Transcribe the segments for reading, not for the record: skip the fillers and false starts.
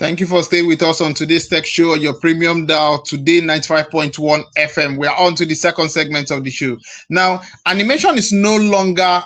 Thank you for staying with us on today's tech show on your premium dial, today 95.1 FM. We are on to the second segment of the show. Now, animation is no longer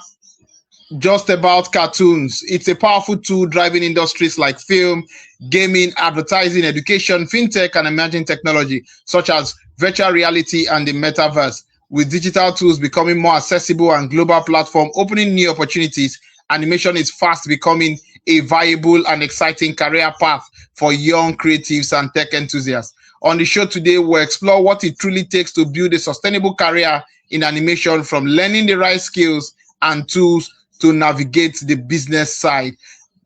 just about cartoons. It's a powerful tool driving industries like film, gaming, advertising, education, fintech, and emerging technology, such as virtual reality and the metaverse. With digital tools becoming more accessible and global platform opening new opportunities, animation is fast becoming a viable and exciting career path for young creatives and tech enthusiasts. On the show today, we'll explore what it truly takes to build a sustainable career in animation, from learning the right skills and tools to navigate the business side.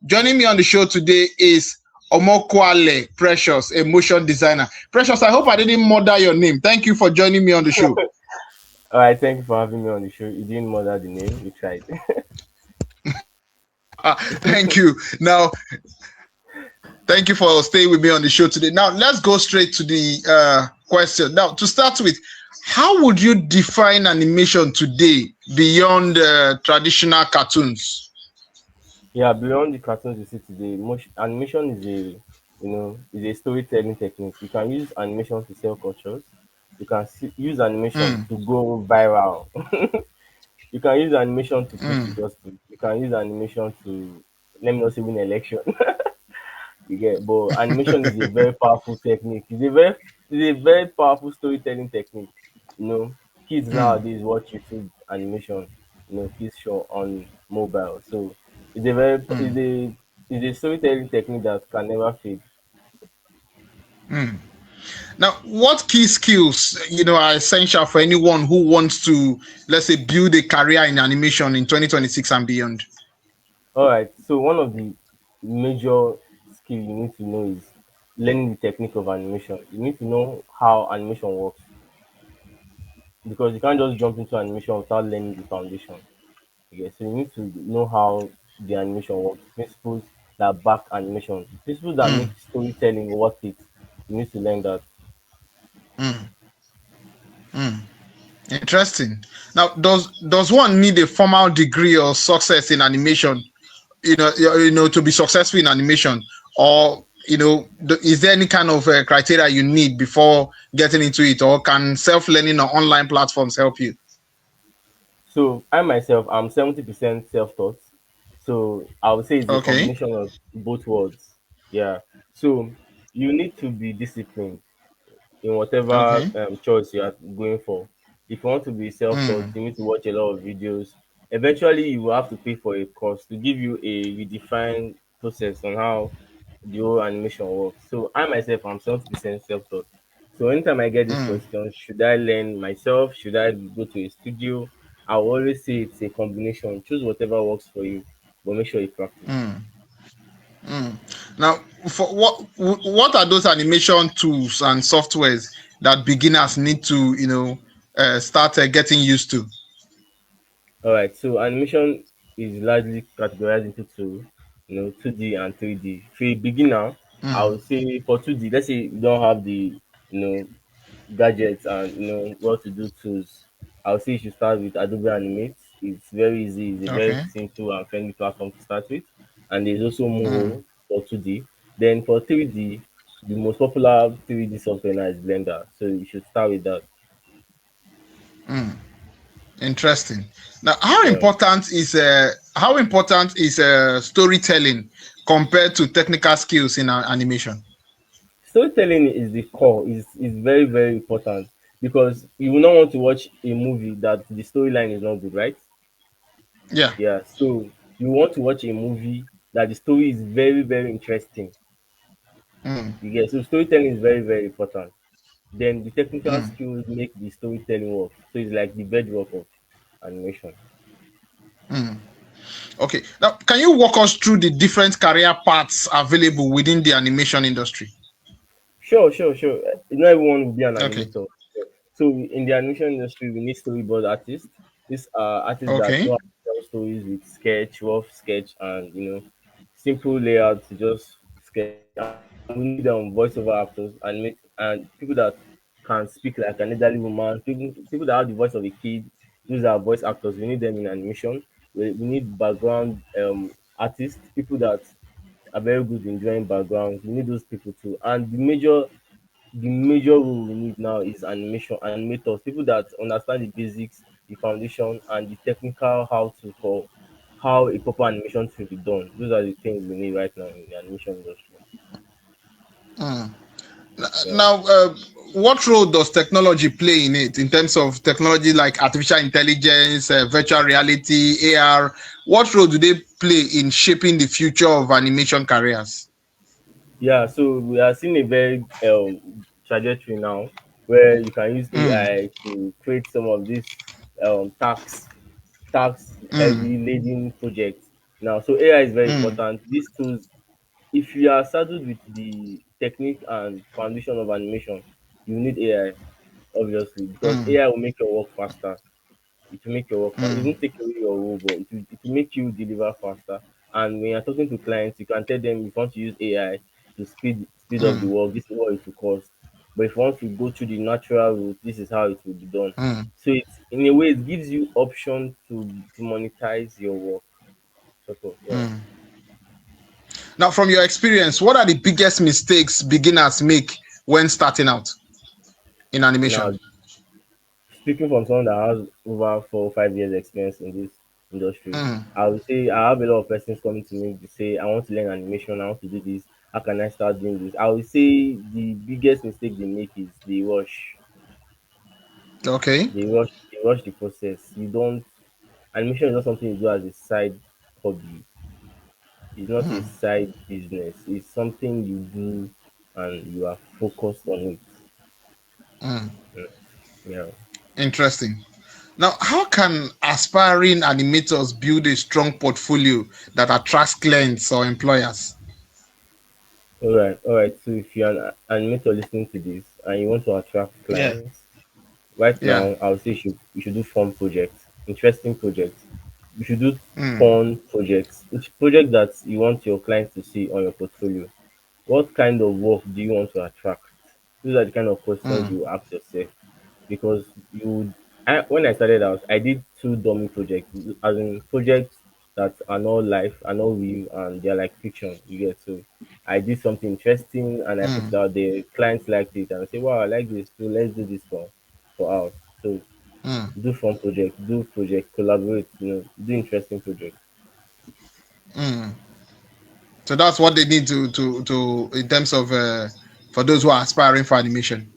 Joining me on the show today is Omokhuale Precious, a motion designer. Precious, I hope I didn't murder your name. Thank you for joining me on the show. All right, thank you for having me on the show. You didn't murder the name, you tried. Thank you. Now, thank you for staying with me on the show today. Now, let's go straight to the question. Now, to start with, how would you define animation today beyond traditional cartoons? Yeah, beyond the cartoons you see today, animation is a storytelling technique. You can use animation to sell cultures. You can use animation Mm, to go viral. You can use animation to preach the mm, gospel. You can use animation to, let me not say, win election. You get, but animation is a very powerful technique. It's a very powerful storytelling technique. You know, kids mm, nowadays watch YouTube animation. Kids show on mobile. So it's a very mm, it's a storytelling technique that can never fade. mm. Now, what key skills are essential for anyone who wants to, let's say, build a career in animation in 2026 and beyond? All right. So one of the major skill you need to know is learning the technique of animation. You need to know how animation works because you can't just jump into animation without learning the foundation. Okay, so you need to know how the animation works, principles that back animation, principles that Mm, make storytelling worth it. You need to learn that. mm, mm. Interesting. Now, does one need a formal degree or success in animation, to be successful in animation, or is there any kind of criteria you need before getting into it, or can self-learning or online platforms help you? So I myself, I'm 70% self-taught. So I would say it's a Okay. combination of both worlds. Yeah. So you need to be disciplined in whatever Okay. choice you are going for. If you want to be self-taught, Mm, you need to watch a lot of videos. Eventually, you will have to pay for a course to give you a redefined process on how the whole animation works. So I myself, I'm 70% self-taught. So anytime I get this mm, question, should I learn myself? Should I go to a studio? I will always say it's a combination. Choose whatever works for you, but make sure you practice. mm, mm. Now, for what are those animation tools and softwares that beginners need to start getting used to? All right, so animation is largely categorized into two, 2D and 3D. For a beginner, I Mm, would say for 2D, let's say you don't have the, you know, gadgets and what to do tools. I would say you should start with Adobe Animate. It's very easy. It's a very okay. simple and friendly platform to start with. And there's also Mm, Moho for 2D. Then for 3D, the most popular 3D software now is Blender. So you should start with that. mm. Interesting. Now, Yeah. how important is storytelling compared to technical skills in animation? Storytelling is the core, is very, very important because you will not want to watch a movie that the storyline is not good, right? Yeah. Yeah. So you want to watch a movie that the story is very, very interesting. Mm, You get, so storytelling is very, very important. Then the technical mm, skills make the storytelling work. So it's like the bedrock of animation. mm. Okay. Now, can you walk us through the different career paths available within the animation industry? Sure, sure, sure. Not everyone will be an Okay. animator. So in the animation industry, we need storyboard artists. These are artists that Okay. know how to tell stories with sketch, rough sketch, and simple layout to just sketch. And we need voiceover actors and people that can speak like an elderly woman, people that have the voice of a kid. Those are voice actors. We need them in animation. We need background artists, people that are very good in drawing backgrounds. We need those people too. And the major role we need now is animators, people that understand the basics, the foundation, and the technical how to for how a proper animation should be done. Those are the things we need right now in the animation industry. Yeah. Now, what role does technology play in it in terms of technology like artificial intelligence, virtual reality, AR? What role do they play in shaping the future of animation careers? Yeah, so we are seeing a very trajectory now where you can use Mm, AI to create some of these tax mm, heavy laden projects now. So AI is very mm, important. These tools, if you are saddled with the technique and foundation of animation, you need AI obviously because mm, AI will make your work faster. It will make your work fast. It mm, won't take away your role, but it will make you deliver faster. And when you're talking to clients, you can tell them if you want to use AI to speed up the mm, work, this is what it will cost. But if you want to go through the natural route, this is how it will be done. mm, So it's in a way it gives you option to monetize your work. Sort of, yeah. mm. Now, from your experience, what are the biggest mistakes beginners make when starting out in Now animation? speaking from someone that has over 4 or 5 years experience in this industry, Mm, I would say I have a lot of persons coming to me to say, I want to learn animation, I want to do this, how can I start doing this? I would say the biggest mistake they make is they rush. okay. They rush the process. You don't Animation is not something you do as a side hobby. It's not a Mm, side business. It's something you do and you are focused on it. mm. Yeah. Interesting. Now, how can aspiring animators build a strong portfolio that attracts clients or employers? All right. So if you're an animator listening to this and you want to attract Yeah. clients, right Yeah. now I would say you should do fun projects, interesting projects. You should do Mm, fun projects. Which project that you want your clients to see on your portfolio? What kind of work do you want to attract? Those are the kind of questions mm, you ask yourself because when I started out, I did two dummy projects, as in projects that are not life, are not real, and they're like fiction. You get so. I did something interesting and I put it mm, out there. Clients liked it and I say, "Wow, I like this. So let's do this for us." So mm, do fun project, do project, collaborate. Do interesting project. mm. So that's what they need to in terms of for those who are aspiring for animation.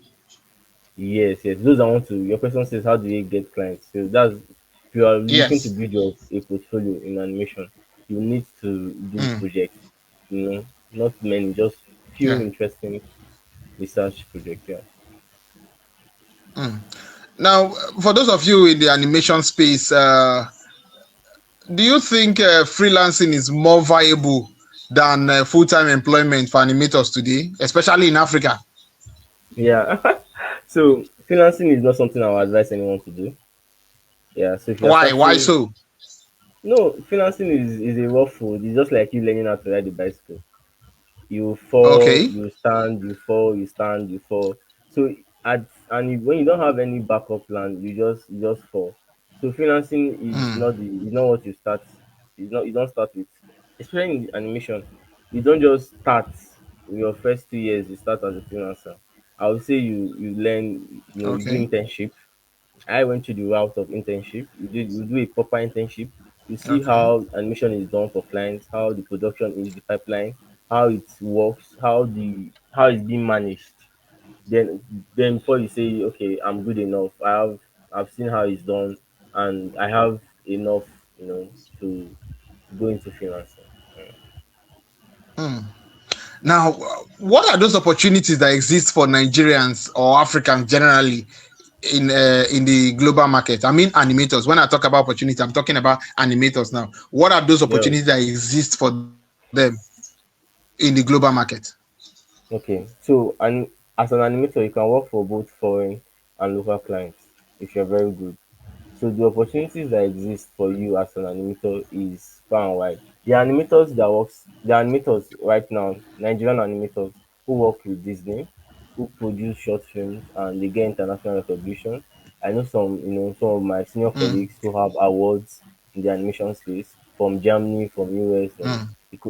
Yes, yes. Those I want to. Your question says, how do you get clients? So that's if you are looking to Yes. build your a portfolio in animation, you need to do Mm, projects. Not many, just few yeah. interesting research projects. Yeah. Mm. Now, for those of you in the animation space, do you think freelancing is more viable than full-time employment for animators today, especially in Africa? Yeah. So freelancing is not something I would advise anyone to do. Yeah. So if you're Why? Why starting, so? no, freelancing is a rough road. It's just like you learning how to ride a bicycle. You fall, Okay. you stand, you fall, you stand, you fall. So when you don't have any backup plan, you just fall. So freelancing is Mm, not what you start. You don't start with, especially in animation. You don't just start in your first 2 years. You start as a freelancer. I would say you learn. You do okay. internship. I went to the route of internship. You do a proper internship. You see Okay. how animation is done for clients, how the production is, the pipeline, how it works, how it's being managed. Then before you say, okay, I'm good enough. I've seen how it's done, and I have enough, to go into freelancing. Mm. Now, what are those opportunities that exist for Nigerians or Africans generally in the global market? I mean, animators. When I talk about opportunity, I'm talking about animators now. What are those Yeah. opportunities that exist for them in the global market? Okay. So, and as an animator, you can work for both foreign and local clients if you're very good. So the opportunities that exist for you as an animator is far and wide. The animators right now, Nigerian animators who work with Disney, who produce short films and they get international recognition. I know some of my senior Mm, colleagues who have awards in the animation space from Germany, from US, mm,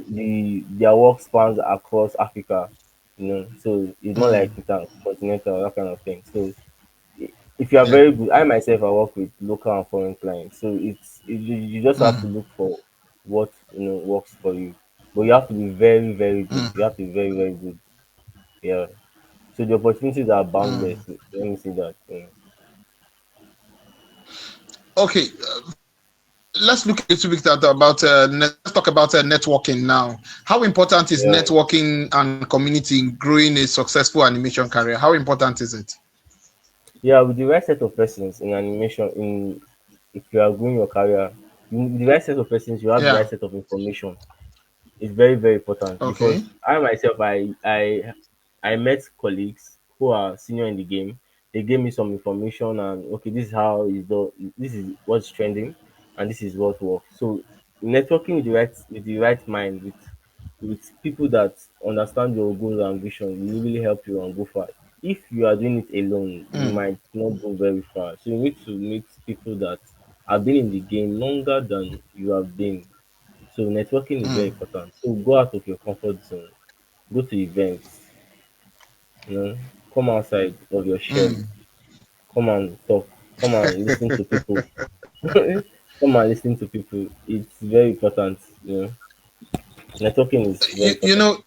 their work spans across Africa, so it's not Mm, like intercontinental, that kind of thing. So if you are yeah. very good, I myself I work with local and foreign clients, so you just have to Mm, look for what works for you, but you have to be very very good. mm, You have to be very very good. Yeah. So the opportunities are boundless. mm. Let me say that. Okay, let's look a little bit about let's talk about networking now. How important is Yeah. networking and community in growing a successful animation career? How important is it? Yeah, with the right set of persons in animation, if you are growing your career, with the right set of persons, you have the Yeah. right set of information. It's very very important Okay. because I myself I met colleagues who are senior in the game. They gave me some information and okay, this is how is the this is what's trending and this is what works. So networking with the right mind with people that understand your goals and vision will really help you and go far. If you are doing it alone, you Mm, might not go very far. So you need to meet people that have been in the game longer than you have been, so networking is very mm, important. So go out of your comfort zone, go to events, you know, come outside of your shell, mm. come and talk, come and listen to people. Come and listen to people. It's very important. Networking is very You important. know,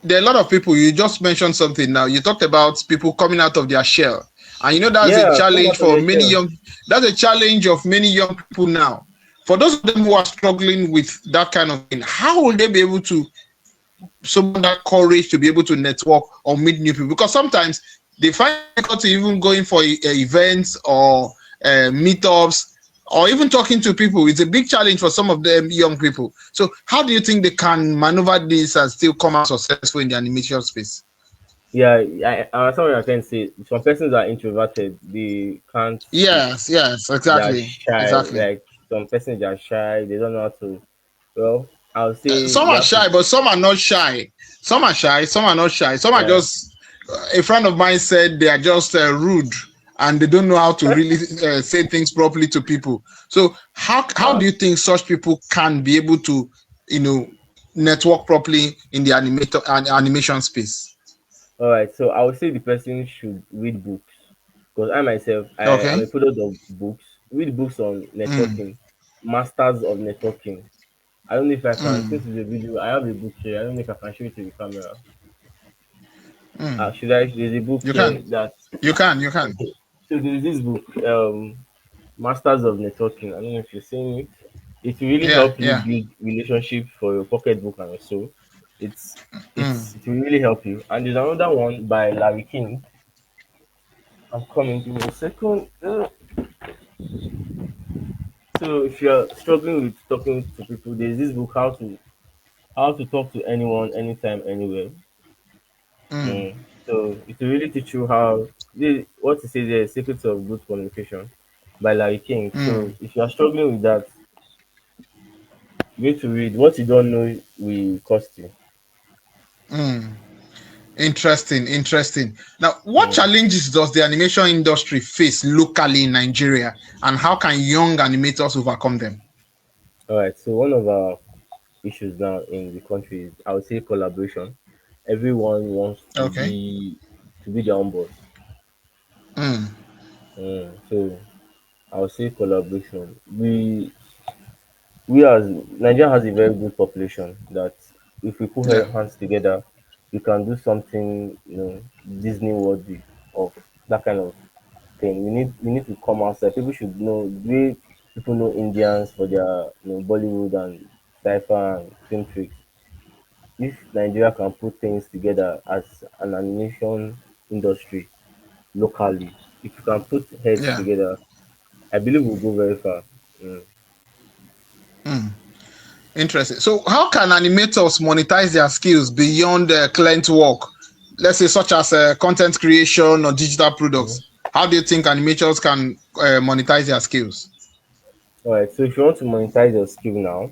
there are a lot of people. You just mentioned something now. You talked about people coming out of their shell, and you know that's a Yeah, come challenge out of for your many shell. young. That's a challenge of many young people now. For those of them who are struggling with that kind of thing, how will they be able to summon that courage to be able to network or meet new people? Because sometimes they find it difficult to even going for events or meetups or even talking to people. It's a big challenge for some of them young people. So how do you think they can maneuver this and still come out successful in the animation space? Yeah, I understand what you're trying to say. Some persons are introverted. They can't speak. Yes, yes, They are exactly, shy. exactly. Like some persons are shy. They don't know how to. Well, I'll say Some you are have to. shy, but some are not shy. Some are shy, some are not shy. Some are Yeah. just. A friend of mine said they are just rude and they don't know how to really say things properly to people. So how Uh, do you think such people can be able to, you know, network properly in the animation space? all right. So I would say the person should read books because I myself I am Okay. a product of books. Read books on Mm, networking, masters of networking. I don't know if I can. mm, Since it's a video, I have a book here. I don't know if I can show it to the camera. mm. Should I? There's a book You here can. that. You can. You can. Okay. So there's this book, Masters of Networking. I don't know if you're seeing it. It will really Yeah. help you Yeah. build relationship for your pocketbook and so. It's Mm, it will really help you. And there's another one by Larry King. I'm coming. Give me a second. So if you're struggling with talking to people, there's this book, how to talk to anyone, anytime, anywhere. mm, So it will really teach you what to say there, secrets of good communication by Larry King. mm, So if you are struggling with that, you need to read. What you don't know will cost you. mm. Interesting, interesting. Now, what Mm. challenges does the animation industry face locally in Nigeria, and how can young animators overcome them? All right. So one of our issues now in the country is, I would say, collaboration. Everyone wants Okay. to be their own boss. Mm, So I would say collaboration. We as Nigeria has a very good population that if we put yeah, hands together, we can do something, Disney worthy of that kind of thing. We need to come outside. People should know the way people know Indians for their Bollywood and sci-fi and film tricks. If Nigeria can put things together as an animation industry locally, if you can put heads yeah. together, I believe we'll go very far. Mm. Mm, interesting. So, how can animators monetize their skills beyond client work? Let's say, such as content creation or digital Mhm. products. How do you think animators can monetize their skills? All right. So if you want to monetize your skill now,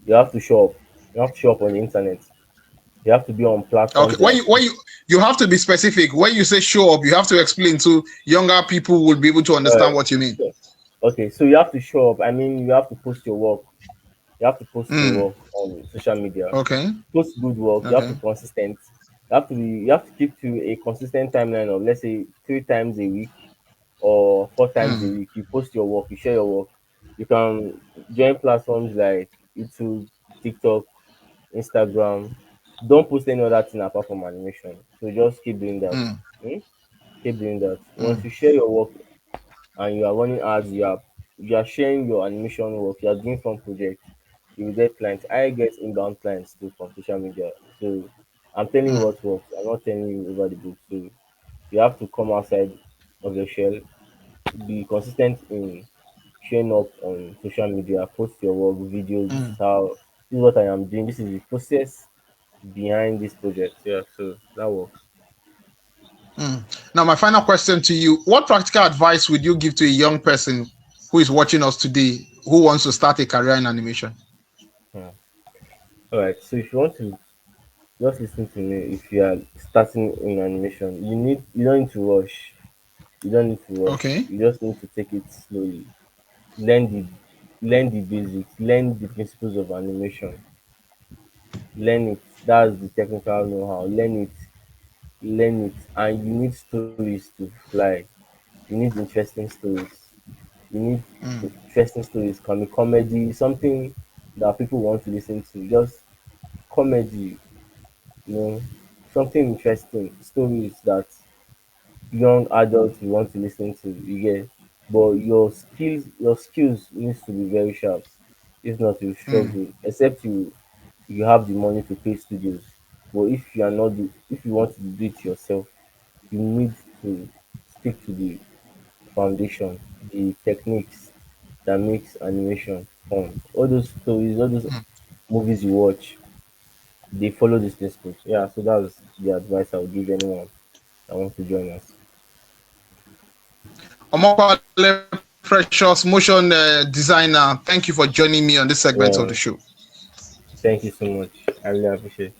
you have to show up. You have to show up on the internet. You have to be on Okay, platforms when like you have to be specific. When you say show up, you have to explain so younger people will be able to uh, understand what you mean. so- okay. So you have to show up. I mean, you have to post your work. You have to post your Mm. work on social media. Okay. Post good work. You have to Okay. be consistent. You have to keep to a consistent timeline of, let's say, 3 times a week or 4 times a Mm. week. You post your work. You share your work. You can join platforms like YouTube, TikTok, Instagram. Don't post any other thing apart from animation. So just keep doing that. Mm. Hmm? Keep doing that. Once Mm. you share your work and you are running ads, you are sharing your animation work, you are doing fun projects, you will get clients. I get inbound clients too from social media. So I'm telling you Mm. what works. I'm not telling you over the book. So you have to come outside of your shell, be consistent in showing up on social media, post your work, videos. Mm. This is what I am doing. This is the process behind this project. Yeah, so that works. Mm. Now, my final question to you: what practical advice would you give to a young person who is watching us today who wants to start a career in animation? Yeah. All right. So if you want to just listen to me, if you are starting in animation, you don't need to rush. You don't need to rush. Okay. You just need to take it slowly. Learn the learn the basics, learn the principles of animation. Learn it. That's the technical know-how. Learn it. And you need stories to fly. You need interesting stories. You need Mm. interesting stories. Can be comedy, something that people want to listen to. Just comedy, you know, something interesting, stories that young adults will want to listen to, you get. But your skills needs to be very sharp. If not, you Mm. struggle. Except you have the money to pay studios. But if you want to do it yourself, you need to stick to the foundation, the techniques that makes animation fun. All those stories, all those movies you watch, they follow these principles. Yeah, so that's the advice I would give anyone that wants to join us. Omokhuale, Precious Motion Designer, thank you for joining me on this segment of Yeah, the show. thank you so much. I really appreciate it.